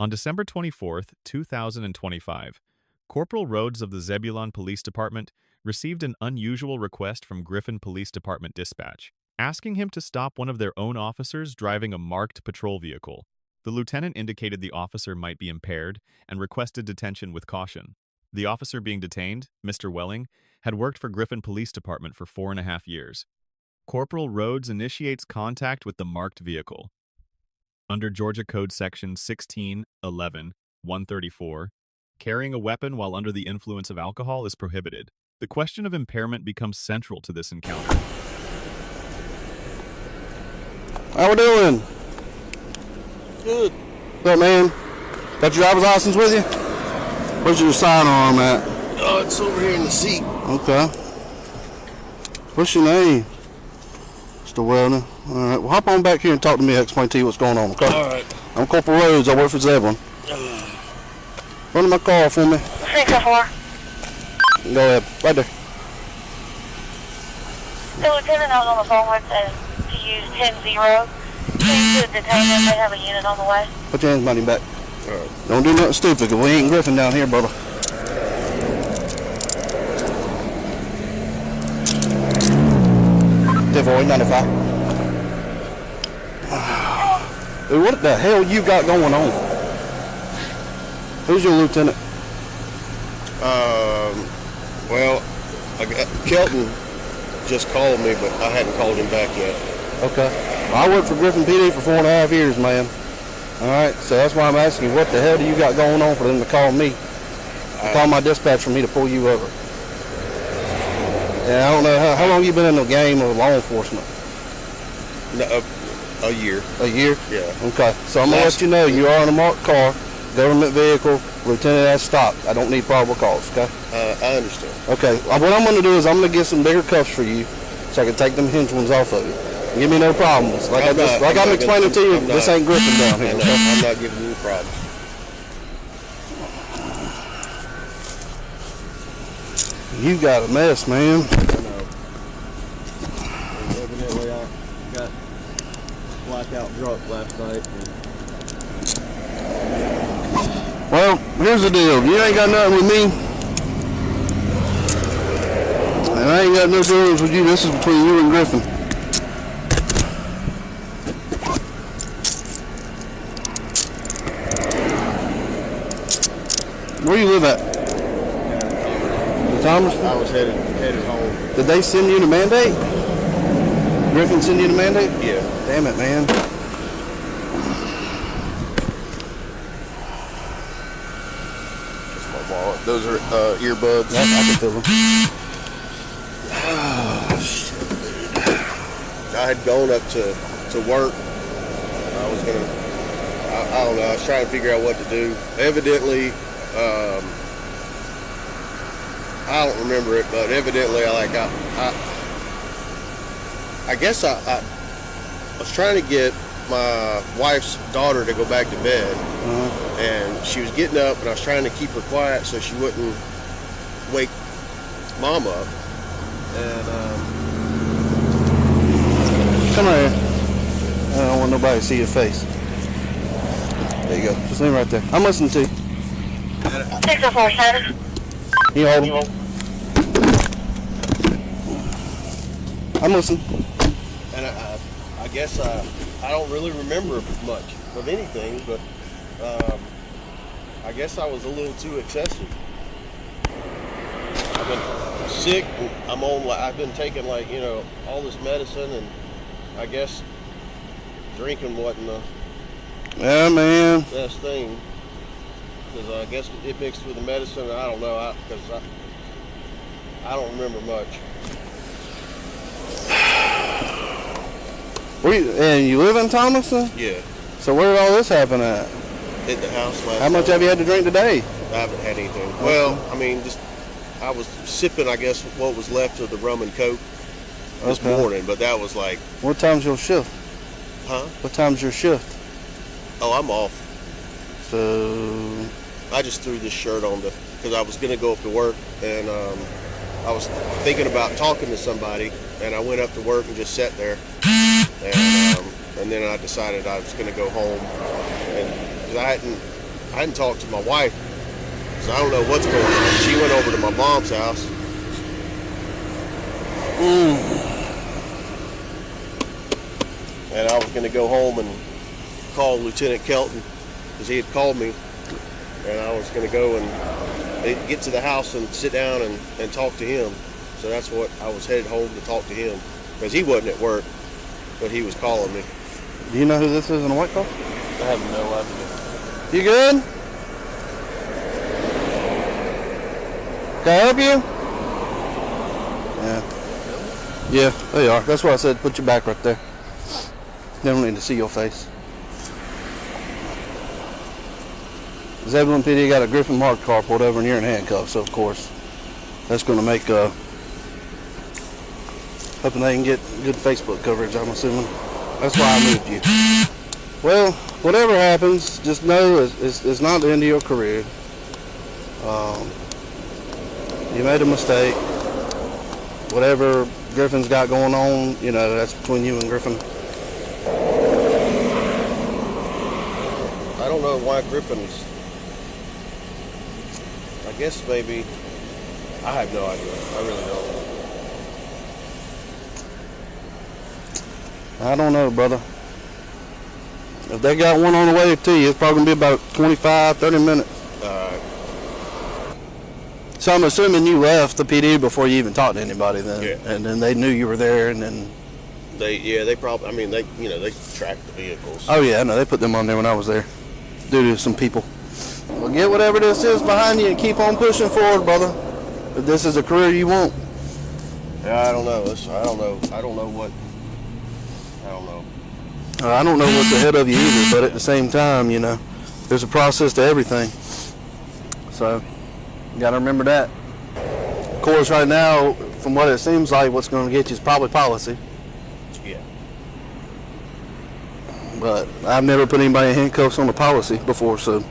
On December 24th, 2025, Corporal Rodes of the Zebulon Police Department received an unusual request from Griffin Police Department dispatch, asking him to stop one of their own officers driving a marked patrol vehicle. The lieutenant indicated the officer might be impaired and requested detention with caution. The officer being detained, Mr. Welling, had worked for Griffin Police Department for 4.5 years. Corporal Rodes initiates contact with the marked vehicle. Under Georgia Code Section 16-11-134, carrying a weapon while under the influence of alcohol is prohibited. The question of impairment becomes central to this encounter. How we doing? Good. What's up, man? Got your driver's license with you? Where's your sidearm at? Oh, it's over here in the seat. Okay. What's your name? Mr. Weldon. All right. Well, hop on back here and talk to me. I'll explain to you what's going on, okay? All right. I'm Corporal Rodes. I work for Zebulon. Run to my car for me. 604. Go ahead. Right there. The lieutenant I was on the phone with said to use 10-0. Please to detain them. They have a unit on the way. Put your hands behind your back. All right. Don't do nothing stupid, because we ain't Griffin down here, brother. Devoid 95. Dude, what the hell you got going on? Who's your lieutenant? Well, Kelton just called me, but I hadn't called him back yet. Okay. Well, I worked for Griffin PD for 4.5 years, man. All right, so that's why I'm asking you, what the hell do you got going on for them to call me? Call my dispatch for me to pull you over. Yeah, I don't know, how long you been in the game of law enforcement? No, a year. A year? Yeah. Okay, so I'm going to let you know you are in a marked car, government vehicle, lieutenant has stopped. I don't need probable cause, okay? I understand. Okay, what I'm going to do is I'm going to get some bigger cuffs for you so I can take them hinge ones off of you. Give me no problems. Like I'm explaining to you, this ain't Griffin down here. Okay? I'm not giving you problems. You got a mess, man. I know. Evidently, I got blackout drunk last night. Well, here's the deal. You ain't got nothing with me. And I ain't got no dealings with you. This is between you and Griffin. Where you live at? Thomas? I was headed home. Did they send you the mandate? Griffin send you the mandate? Yeah. Damn it, man. That's my wallet. Those are earbuds. I can feel them. Oh, shit, dude. I had gone up to work. I was gonna, I don't know, I was trying to figure out what to do. Evidently, I don't remember it, but evidently I guess I was trying to get my wife's daughter to go back to bed, and she was getting up, and I was trying to keep her quiet so she wouldn't wake Mom up. And Come here. I don't want nobody to see your face. There you go. Just lean right there. I'm listening to you. 604, Saturday. You hold him. I'm listening. And I guess I don't really remember much of anything, but I guess I was a little too excessive. I've been sick. I've been taking all this medicine, and I guess drinking wasn't the Yeah, man. best thing. Because I guess it mixed with the medicine, and I don't know, because I don't remember much. And you live in Thomaston? Yeah, So where did all this happen at? at the house last How much night. have you had to drink today? I haven't had anything. Well, I mean, I was sipping, I guess, what was left of the rum and coke this Okay. morning, but that was like, What time's your shift? huh? What time's your shift? Oh, I'm off. So, I just threw this shirt on because I was going to go up to work, and I was thinking about talking to somebody, and I went up to work and just sat there, and then I decided I was going to go home, and 'cause I hadn't talked to my wife, so I don't know what's going on. She went over to my mom's house. And I was going to go home and call Lieutenant Kelton because he had called me, and I was going to go and get to the house and sit down and talk to him. So that's what I was headed home to talk to him because he wasn't at work, but he was calling me. Do you know who this is in the white car? I have no idea. You good? Can I help you? Yeah. Yeah, there you are. That's why I said put your back right there. They don't need to see your face. Zebulon PD got a Griffin marked car pulled over and you're in handcuffs, so of course that's going to make hoping they can get good Facebook coverage, I'm assuming. That's why I moved you. Well, whatever happens, just know it's not the end of your career. You made a mistake. Whatever Griffin's got going on, you know, that's between you and Griffin. I don't know why Griffin's. I guess maybe. I have no idea. I really don't. I don't know, brother. If they got one on the way to you, it's probably going to be about 25, 30 minutes. So I'm assuming you left the PD before you even talked to anybody then. Yeah. And then they knew you were there and then... They probably, I mean, they tracked the vehicles. Oh yeah, I know, they put them on there when I was there. Due to some people. Well, get whatever this is behind you and keep on pushing forward, brother. If this is a career you want. Yeah, I don't know. I don't know what. I don't know. I don't know what's ahead of you either, but at the same time, you know, there's a process to everything. So, you got to remember that. Of course, right now, from what it seems like, what's going to get you is probably policy. Yeah. But I've never put anybody in handcuffs on a policy before, so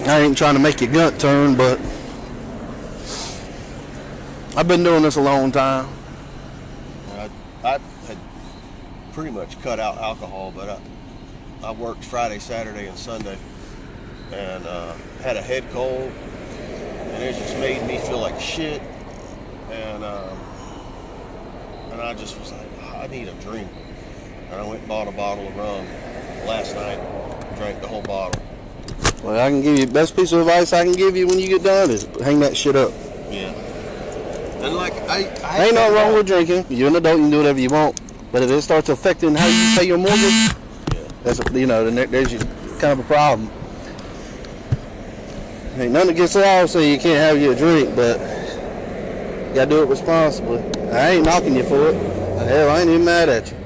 I ain't trying to make your gut turn, but I've been doing this a long time. I had pretty much cut out alcohol, but I worked Friday, Saturday, and Sunday, and had a head cold, and it just made me feel like shit, and I just was like, I need a drink, and I went and bought a bottle of rum last night, drank the whole bottle. Well, I can give you the best piece of advice I can give you when you get done is hang that shit up. Yeah. And like I ain't nothing wrong with drinking. You're an adult, you can do whatever you want. But if it starts affecting how you pay your mortgage, that's, you know, then there's your, kind of a problem. Ain't nothing against the law saying you can't have you a drink, but you gotta do it responsibly. I ain't knocking you for it. Hell, I ain't even mad at you.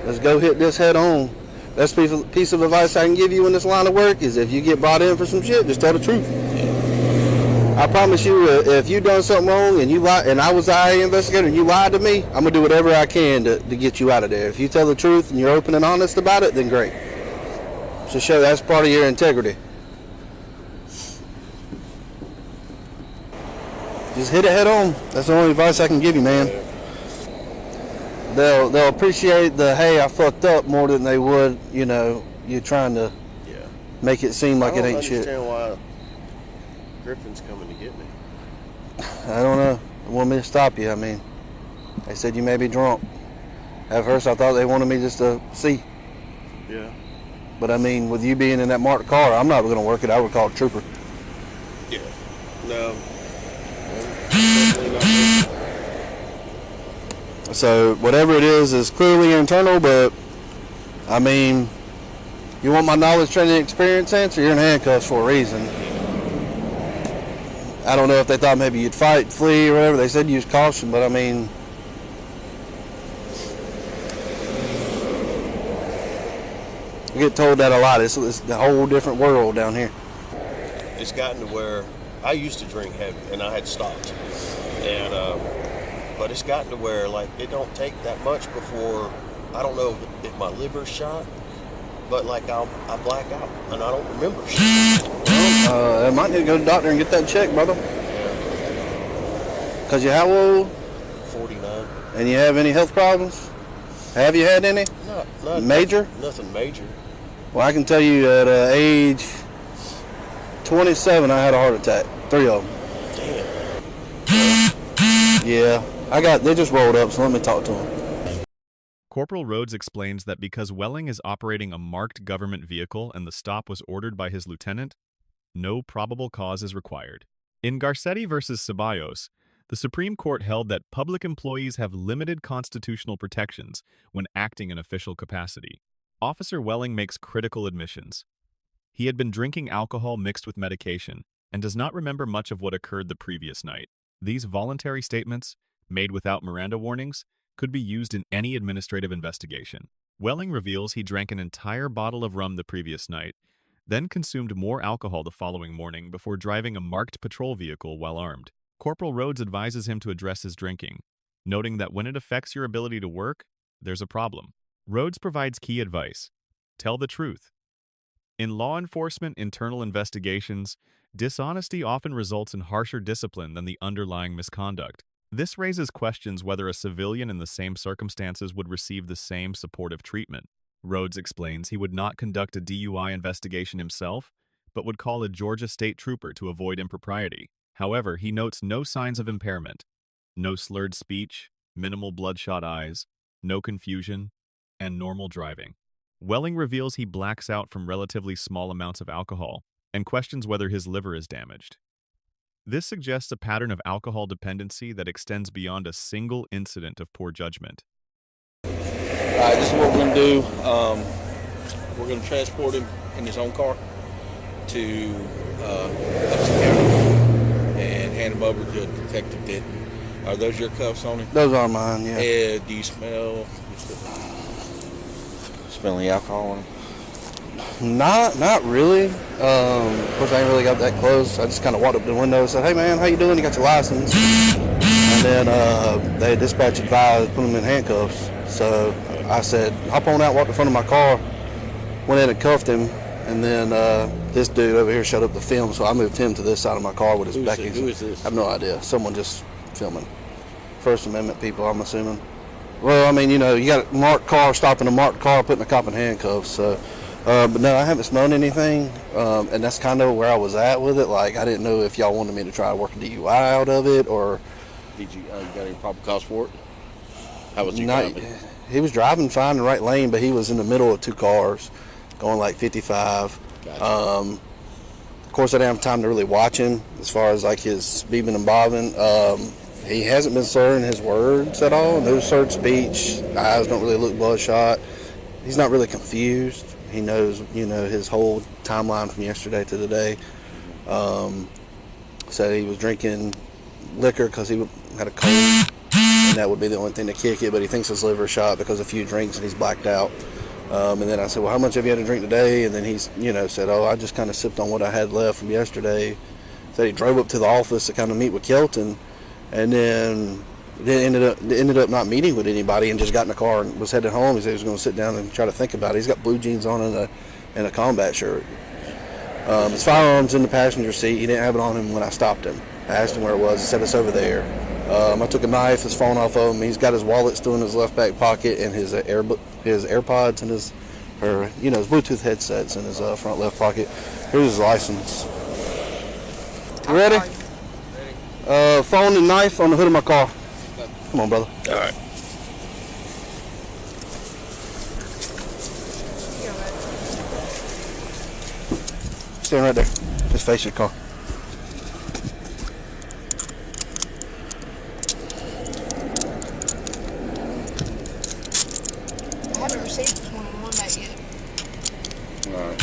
Let's go hit this head on. Best piece of advice I can give you in this line of work is if you get brought in for some shit, just tell the truth. I promise you, if you done something wrong and you lied, and I was the IA investigator and you lied to me, I'm gonna do whatever I can to get you out of there. If you tell the truth and you're open and honest about it, then great. So show that's part of your integrity. Just hit it head on. That's the only advice I can give you, man. They'll appreciate the, hey, I fucked up more than they would, you know, you trying to make it seem like it ain't shit. I don't understand why Griffin's coming to get me. I don't know. They want me to stop you. I mean, they said you may be drunk. At first I thought they wanted me just to see. Yeah. But I mean, with you being in that marked car, I'm not going to work it. I would call a trooper. Yeah. No. Definitely not me. So whatever it is clearly internal, but I mean, you want my knowledge, training, experience answer, you're in handcuffs for a reason. I don't know if they thought maybe you'd fight, flee, or whatever. They said use caution, but I mean, we get told that a lot. It's a whole different world down here. It's gotten to where I used to drink heavy, and I had stopped. And but it's gotten to where, like, it don't take that much before, I don't know if my liver's shot, but, like, I black out, and I don't remember shit. Well, I might need to go to the doctor and get that checked, brother. Yeah. Because you're how old? 49. And you have any health problems? Have you had any? Not Major? Nothing major. Well, I can tell you at age 27, I had a heart attack. 3 of them. Damn. Yeah, they just rolled up, so let me talk to them. Corporal Rodes explains that because Welling is operating a marked government vehicle and the stop was ordered by his lieutenant, no probable cause is required. In Garcetti versus Ceballos, the Supreme Court held that public employees have limited constitutional protections when acting in official capacity. Officer Welling makes critical admissions. He had been drinking alcohol mixed with medication and does not remember much of what occurred the previous night. These voluntary statements, made without Miranda warnings, could be used in any administrative investigation. Welling reveals he drank an entire bottle of rum the previous night, then consumed more alcohol the following morning before driving a marked patrol vehicle while armed. Corporal Rodes advises him to address his drinking, noting that when it affects your ability to work, there's a problem. Rodes provides key advice. Tell the truth. In law enforcement internal investigations, dishonesty often results in harsher discipline than the underlying misconduct. This raises questions whether a civilian in the same circumstances would receive the same supportive treatment. Rodes explains he would not conduct a DUI investigation himself, but would call a Georgia state trooper to avoid impropriety. However, he notes no signs of impairment, no slurred speech, minimal bloodshot eyes, no confusion, and normal driving. Welling reveals he blacks out from relatively small amounts of alcohol and questions whether his liver is damaged. This suggests a pattern of alcohol dependency that extends beyond a single incident of poor judgment. All right, this is what we're going to do. We're going to transport him in his own car to Hudson County and hand him over to Detective Denton. Are those your cuffs on him? Those are mine, yeah. Do you smell Smelling alcohol on him? Not really. Of course, I ain't really got that close. I just kind of walked up to the window and said, "Hey, man, how you doing? You got your license?" And then they dispatch advised, put him in handcuffs. So I said, "Hop on out, walk in front of my car." Went in and cuffed him. And then this dude over here showed up to film, so I moved him to this side of my car with his back. Who is this? I have no idea. Someone just filming. First Amendment people, I'm assuming. Well, I mean, you got a marked car, stopping a marked car, putting a cop in handcuffs. So, but no, I haven't smelled anything, and that's kind of where I was at with it. Like, I didn't know if y'all wanted me to try to work a DUI out of it, or... Did you got any probable cause for it? How was he Not, driving? He was driving fine in the right lane, but he was in the middle of 2 cars, going like 55. Gotcha. Of course, I didn't have time to really watch him as far as like his beeping and bobbing. He hasn't been slurring his words at all. No slurred speech. Eyes don't really look bloodshot. He's not really confused. He knows, his whole timeline from yesterday to today. Said he was drinking liquor because he had a cold, and that would be the only thing to kick it. But he thinks his liver shot because of a few drinks and he's blacked out. And then I said, "Well, how much have you had to drink today?" And then he's, said, "Oh, I just kind of sipped on what I had left from yesterday." Said he drove up to the office to kind of meet with Kelton, and then ended up not meeting with anybody and just got in the car and was headed home. He said he was going to sit down and try to think about it. He's got blue jeans on and a combat shirt. His firearm's in the passenger seat. He didn't have it on him when I stopped him. I asked him where it was. He said it's over there. I took a knife. It's fallen off of him. He's got his wallet still in his left back pocket and his AirPods and his Bluetooth headsets in his front left pocket. Here's his license. You ready? Phone and knife on the hood of my car. Come on, brother. All right. Stand right there. Just face your car. I haven't received the 21 that yet. All right.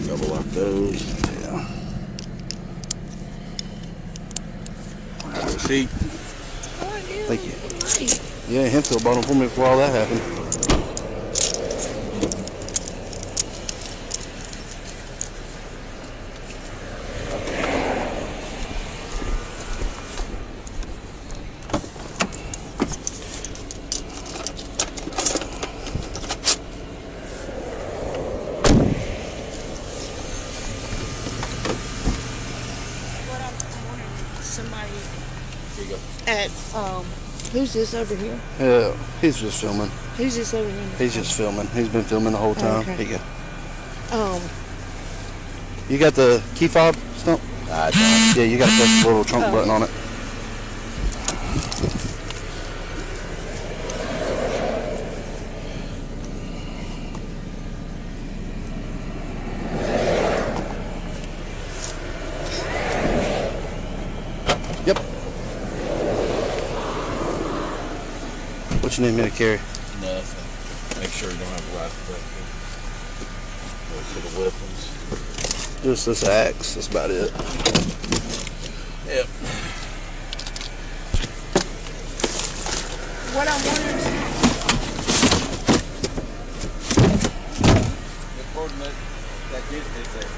Double lock those. Yeah. Receipt. Thank you. Nice. Yeah, Hemphill bought them for me before all that happened. Here you go. At, who's this over here? Yeah, he's just filming. Who's this over here? He's just filming. He's been filming the whole time. Okay. Here you go. You got the key fob stump? I don't. Yeah, you got to press the little trunk button on it. Yep. What you need me to carry? Nothing. Make sure you don't have a rifle back here. Those are the weapons. Just this axe. That's about it. Yep. What I'm wondering is, According to that distance there.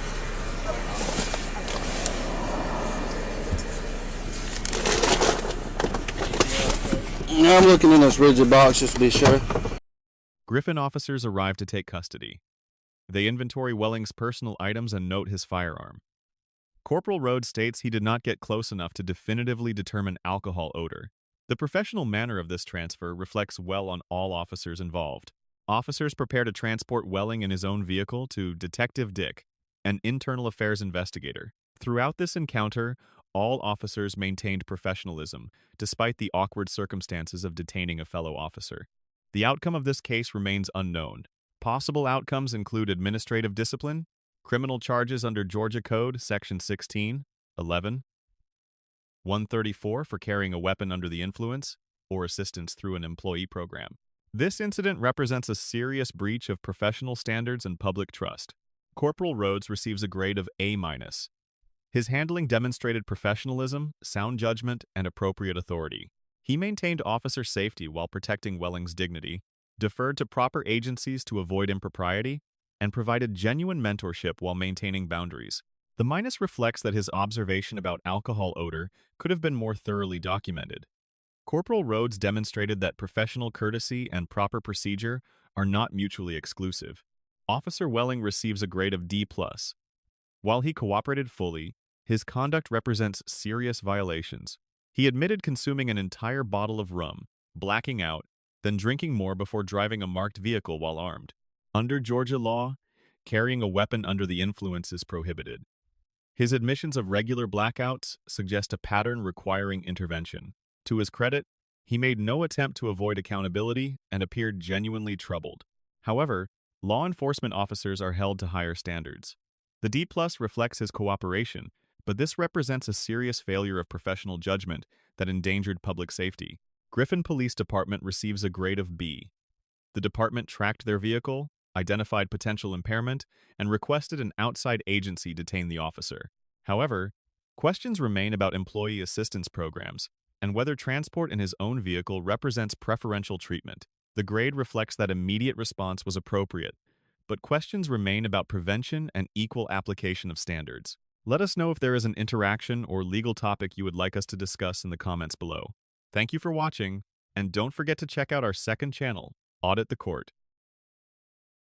I'm looking in this rigid box just to be sure. Griffin officers arrive to take custody. They inventory Welling's personal items and note his firearm. Corporal Rodes states he did not get close enough to definitively determine alcohol odor. The professional manner of this transfer reflects well on all officers involved. Officers prepare to transport Welling in his own vehicle to Detective Dick, an internal affairs investigator. Throughout this encounter, all officers maintained professionalism, despite the awkward circumstances of detaining a fellow officer. The outcome of this case remains unknown. Possible outcomes include administrative discipline, criminal charges under Georgia Code, Section 16, 11, 134 for carrying a weapon under the influence, or assistance through an employee program. This incident represents a serious breach of professional standards and public trust. Corporal Rodes receives a grade of A-. His handling demonstrated professionalism, sound judgment, and appropriate authority. He maintained officer safety while protecting Welling's dignity, deferred to proper agencies to avoid impropriety, and provided genuine mentorship while maintaining boundaries. The minus reflects that his observation about alcohol odor could have been more thoroughly documented. Corporal Rodes demonstrated that professional courtesy and proper procedure are not mutually exclusive. Officer Welling receives a grade of D+. While he cooperated fully, his conduct represents serious violations. He admitted consuming an entire bottle of rum, blacking out, then drinking more before driving a marked vehicle while armed. Under Georgia law, carrying a weapon under the influence is prohibited. His admissions of regular blackouts suggest a pattern requiring intervention. To his credit, he made no attempt to avoid accountability and appeared genuinely troubled. However, law enforcement officers are held to higher standards. The D+ reflects his cooperation, but this represents a serious failure of professional judgment that endangered public safety. Griffin Police Department receives a grade of B. The department tracked their vehicle, identified potential impairment, and requested an outside agency detain the officer. However, questions remain about employee assistance programs and whether transport in his own vehicle represents preferential treatment. The grade reflects that immediate response was appropriate, but questions remain about prevention and equal application of standards. Let us know if there is an interaction or legal topic you would like us to discuss in the comments below. Thank you for watching, and don't forget to check out our second channel, Audit the Court.